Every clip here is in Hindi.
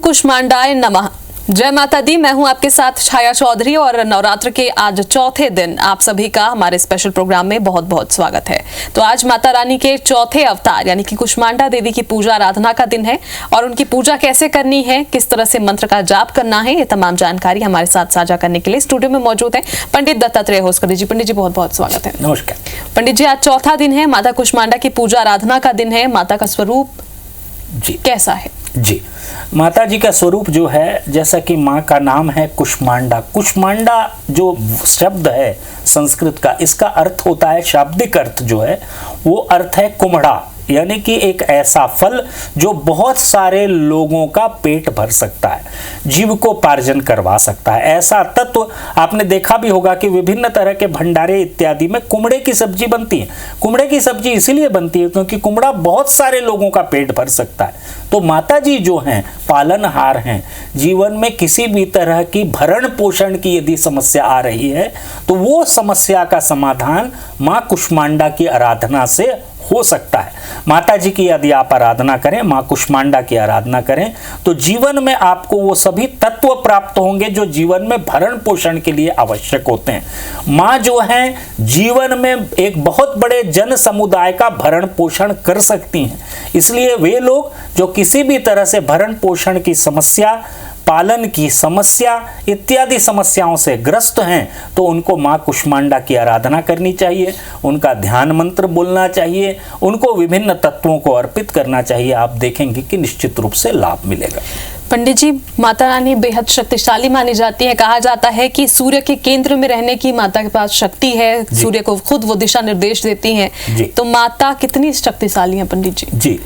कुष्मांडाय नमः। जय माता दी। मैं हूं आपके साथ छाया चौधरी और नवरात्र के आज चौथे दिन आप सभी का हमारे स्पेशल प्रोग्राम में बहुत बहुत स्वागत है। तो आज माता रानी के चौथे अवतार यानी कि कुष्मांडा देवी की पूजा आराधना का दिन है और उनकी पूजा कैसे करनी है, किस तरह से मंत्र का जाप करना है, ये तमाम जानकारी हमारे साथ साझा करने के लिए स्टूडियो में मौजूद है पंडित दत्तात्रेय होसकर जी। पंडित जी बहुत बहुत स्वागत है। नमस्कार पंडित जी, आज चौथा दिन है, माता कुष्मांडा की पूजा आराधना का दिन है। माता का स्वरूप जी कैसा है? जी, माता जी का स्वरूप जो है, जैसा कि माँ का नाम है कुष्मांडा। कुष्मांडा जो शब्द है संस्कृत का, इसका अर्थ होता है, शाब्दिक अर्थ जो है वो अर्थ है कुम्हड़ा, यानी कि एक ऐसा फल जो बहुत सारे लोगों का पेट भर सकता है, जीविकोपार्जन करवा सकता है। ऐसा तत्व आपने देखा भी होगा कि विभिन्न तरह के भंडारे इत्यादि में कुम्हड़े की सब्जी बनती है। कुम्हड़े की सब्जी इसलिए बनती है क्योंकि कुम्हड़ा बहुत सारे लोगों का पेट भर सकता है। तो माता जी जो हैं पालनहार हैं, जीवन में किसी भी तरह की भरण पोषण की यदि समस्या आ रही है तो वो समस्या का समाधान माँ कुष्मांडा की आराधना से हो सकता है। माता जी की यदि आप आराधना करें, माँ कुष्मांडा की आराधना करें, तो जीवन में आपको वो सभी तत्व प्राप्त होंगे जो जीवन में भरण पोषण के लिए आवश्यक होते हैं। माँ जो है जीवन में एक बहुत बड़े जन समुदाय का भरण पोषण कर सकती हैं। इसलिए वे लोग जो किसी भी तरह से भरण पोषण की समस्या, पालन की समस्या इत्यादि समस्याओं से ग्रस्त हैं, तो उनको माँ कुष्मांडा की आराधना करनी चाहिए, उनका ध्यान मंत्र बोलना चाहिए, उनको विभिन्न तत्वों को अर्पित करना चाहिए। आप देखेंगे कि निश्चित रूप से लाभ मिलेगा। पंडित जी, माता रानी बेहद शक्तिशाली मानी जाती है। कहा जाता है कि सूर्य के केंद्र में रहने की माता के पास शक्ति है, सूर्य को खुद वो दिशा निर्देश देती हैं। तो माता कितनी शक्तिशाली है पंडित जी? जी,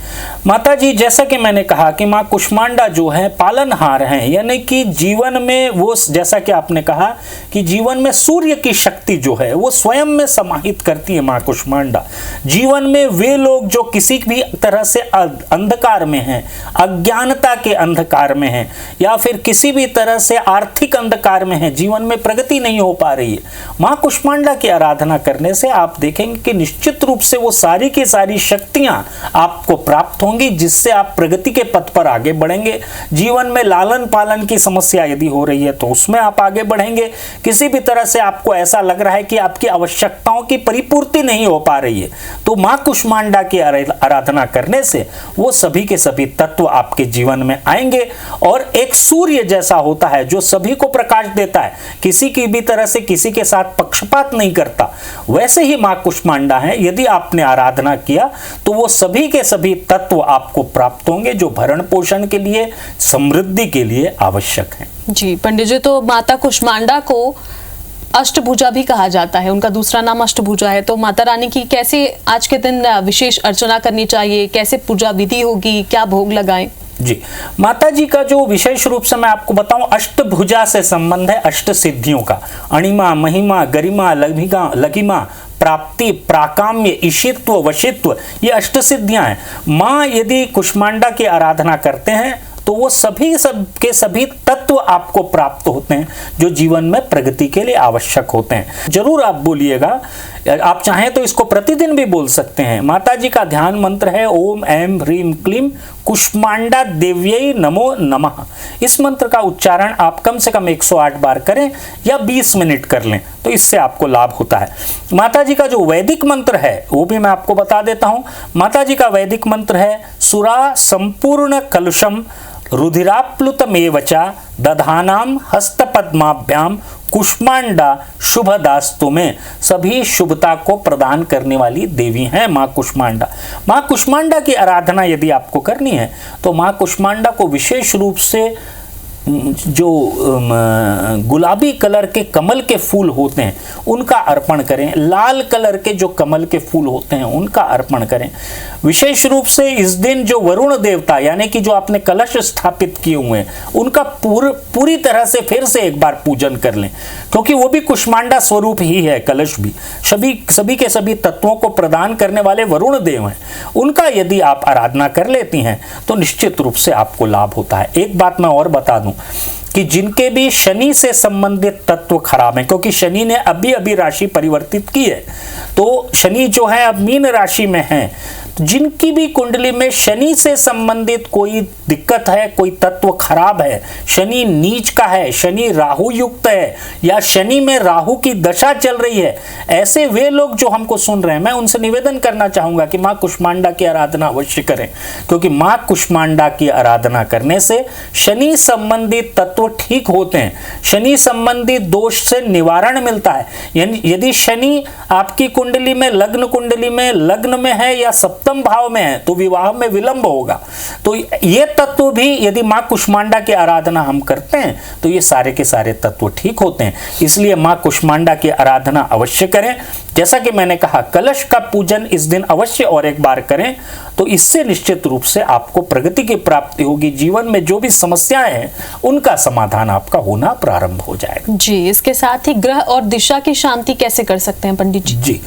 माता जी जैसा कि मैंने कहा कि माँ कुष्मांडा जो है पालनहार हैं, यानी कि जीवन में वो, जैसा कि आपने कहा कि जीवन में सूर्य की शक्ति जो है वो स्वयं में समाहित करती है माँ कुष्मांडा। जीवन में वे लोग जो किसी भी तरह से अंधकार में हैं, अज्ञानता के अंधकार में है, या फिर किसी भी तरह से आर्थिक अंधकार में है, जीवन में प्रगति नहीं हो पा रही है, मां कुष्मांडा की आराधना करने से आप देखेंगे कि निश्चित रूप से वो सारी की सारी शक्तियां आपको प्राप्त होंगी, जिससे आप प्रगति के पथ पर आगे बढ़ेंगे। जीवन में लालन पालन की समस्या यदि हो रही है तो उसमें आप आगे बढ़ेंगे। किसी भी तरह से आपको ऐसा लग रहा है कि आपकी आवश्यकताओं की परिपूर्ति नहीं हो पा रही है, तो मां कुष्मांडा की आराधना करने से वो सभी के सभी तत्व आपके जीवन में आएंगे और एक सूर्य जैसा होता है जो सभी को प्रकाश देता है, किसी की भी तरह से किसी के साथ पक्षपात नहीं करता, वैसे ही मां कुष्मांडा है। यदि आपने आराधना किया तो वो सभी के सभी तत्व आपको प्राप्त होंगे जो भरण पोषण के लिए, समृद्धि के लिए आवश्यक हैं। जी पंडित जी, तो माता कुष्मांडा को अष्टभुजा भी कहा जाता है, उनका दूसरा नाम अष्टभुजा है। तो माता रानी की कैसे आज के दिन विशेष अर्चना करनी चाहिए, कैसे पूजा विधि होगी, क्या भोग लगाएं? जी, माता जी का जो विशेष रूप से मैं आपको बताऊं, अष्टभुजा से संबंध है अष्ट सिद्धियों का। अणिमा, महिमा, गरिमा, लघिमा, प्राप्ति, प्राकाम्य, ईशित्व, वशित्व, ये अष्ट सिद्धियां हैं। माँ यदि कुष्मांडा की आराधना करते हैं तो वो सभी सभी तत्व आपको प्राप्त होते हैं जो जीवन में प्रगति के लिए आवश्यक होते हैं। जरूर आप बोलिएगा, आप चाहें तो इसको प्रतिदिन भी बोल सकते हैं। माता जी का ध्यान मंत्र है ओम ऐं ह्रीं क्लीं कुष्मांडा देव्यै नमो नमः। इस मंत्र का उच्चारण आप कम से कम 108 बार करें या 20 मिनट कर लें तो इससे आपको लाभ होता है। माता जी का जो वैदिक मंत्र है वो भी मैं आपको बता देता हूं। माता जी का वैदिक मंत्र है सुरा संपूर्ण कलुषम रुधिराप्लुतमेवचा दधानाम हस्तपद्माभ्याम कुष्मांडा शुभदास्तु में। सभी शुभता को प्रदान करने वाली देवी हैं माँ कुष्मांडा। माँ कुष्मांडा की आराधना यदि आपको करनी है तो माँ कुष्मांडा को विशेष रूप से जो गुलाबी कलर के कमल के फूल होते हैं उनका अर्पण करें, लाल कलर के जो कमल के फूल होते हैं उनका अर्पण करें। विशेष रूप से इस दिन जो वरुण देवता यानी कि जो आपने कलश स्थापित किए हुए हैं उनका पूरी तरह से फिर से एक बार पूजन कर लें, क्योंकि वो भी कुष्मांडा स्वरूप ही है। कलश भी सभी के सभी तत्वों को प्रदान करने वाले वरुण देव हैं। उनका यदि आप आराधना कर लेती हैं तो निश्चित रूप से आपको लाभ होता है। एक बात मैं और बता दूं कि जिनके भी शनि से संबंधित तत्व खराब हैं, क्योंकि शनि ने अभी राशि परिवर्तित की है, तो शनि जो है अब मीन राशि में है, तो जिनकी भी कुंडली में शनि से संबंधित कोई दिक्कत है, कोई तत्व खराब है, शनि नीच का है, शनि राहु युक्त है या शनि में राहु की दशा चल रही है, ऐसे वे लोग जो हमको सुन रहे हैं, मैं उनसे निवेदन करना चाहूंगा कि मां कुष्मांडा की आराधना अवश्य करें, क्योंकि मां कुष्मांडा की आराधना करने से शनि संबंधित तत्व ठीक होते हैं, शनि संबंधित दोष से निवारण मिलता है। यानी यदि शनि आपकी कुंडली में, लग्न कुंडली में, लग्न में है या सप्तम भाव में है तो विवाह में विलंब होगा। तो ये तत्व भी यदि मां कुष्मांडा की आराधना हम करते हैं तो ये सारे के सारे तत्व ठीक होते हैं। इसलिए मां कुष्मांडा की आराधना अवश्य करें। जैसा कि मैंने कहा, कलश का पूजन इस दिन अवश्य और एक बार करें, तो इससे निश्चित रूप से आपको प्रगति की प्राप्ति होगी। जीवन में जो भी समस्याएं हैं उनका समाधान आपका होना प्रारंभ हो जाएगा। जी, इसके साथ ही ग्रह और दिशा की शांति कैसे कर सकते हैं पंडित जी? जी,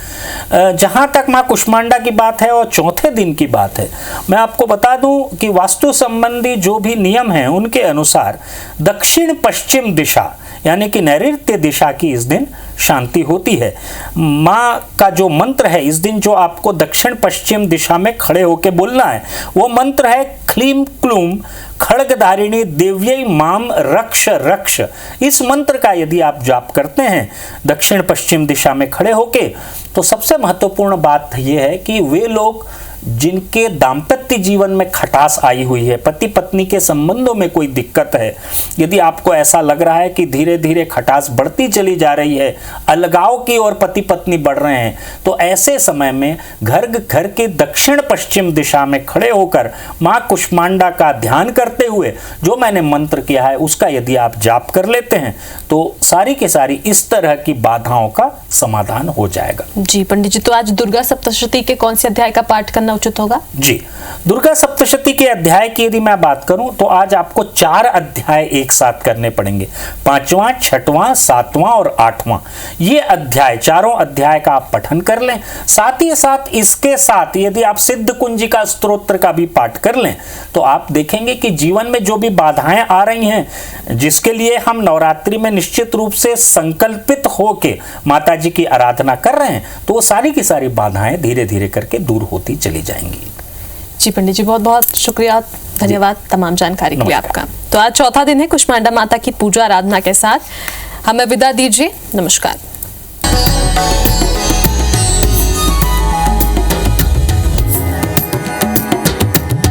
जहां तक मां कुष्मांडा की बात है और चौथे दिन की बात है, मैं आपको बता दूं कि वास्तु संबंधी जो भी नियम हैं उनके अनुसार दक्षिण पश्चिम दिशा यानी कि नैऋत्य दिशा की इस दिन शांति होती है। मां का जो मंत्र है इस दिन, जो आपको दक्षिण पश्चिम दिशा में खड़े होकर बोलना है, वो मंत्र है क्लीम क्लूम खड्गधारिणी देव्यै माम रक्ष रक्ष। इस मंत्र का यदि आप जाप करते हैं दक्षिण पश्चिम दिशा में खड़े होके, तो सबसे महत्वपूर्ण बात यह है कि वे लोग जिनके दाम्पत्य जीवन में खटास आई हुई है, पति पत्नी के संबंधों में कोई दिक्कत है, यदि आपको ऐसा लग रहा है कि धीरे धीरे खटास बढ़ती चली जा रही है, अलगाव की ओर पति पत्नी बढ़ रहे हैं, तो ऐसे समय में घर के दक्षिण पश्चिम दिशा में खड़े होकर मां कुष्मांडा का ध्यान करते हुए जो मैंने मंत्र किया है उसका यदि आप जाप कर लेते हैं तो सारी की सारी इस तरह की बाधाओं का समाधान हो जाएगा। जी पंडित जी, तो आज दुर्गा सप्तशती के कौन से अध्याय का पाठ करना उचित होगा? जी, दुर्गा सप्तशती के अध्याय की यदि मैं बात करूं तो आज आपको 4 अध्याय एक साथ करने पड़ेंगे, 5वां, 6वां, 7वां और 8वां। ये अध्याय, चारों अध्याय का आप पठन कर लें। साथ ही साथ इसके साथ यदि आप सिद्ध कुंजिका स्तोत्र का भी पाठ कर लें तो आप देखेंगे कि जीवन में जो भी बाधाएं आ रही हैं, जिसके लिए हम नवरात्रि में निश्चित रूप से संकल्पित होके माता जी की आराधना कर रहे हैं, तो वो सारी की सारी बाधाएं धीरे धीरे करके दूर होती चली जाएंगी। जी पंडित जी, बहुत बहुत शुक्रिया, धन्यवाद तमाम जानकारी के लिए आपका। तो आज चौथा दिन है कुष्मांडा माता की पूजा आराधना के साथ। हमें विदा दीजिए, नमस्कार।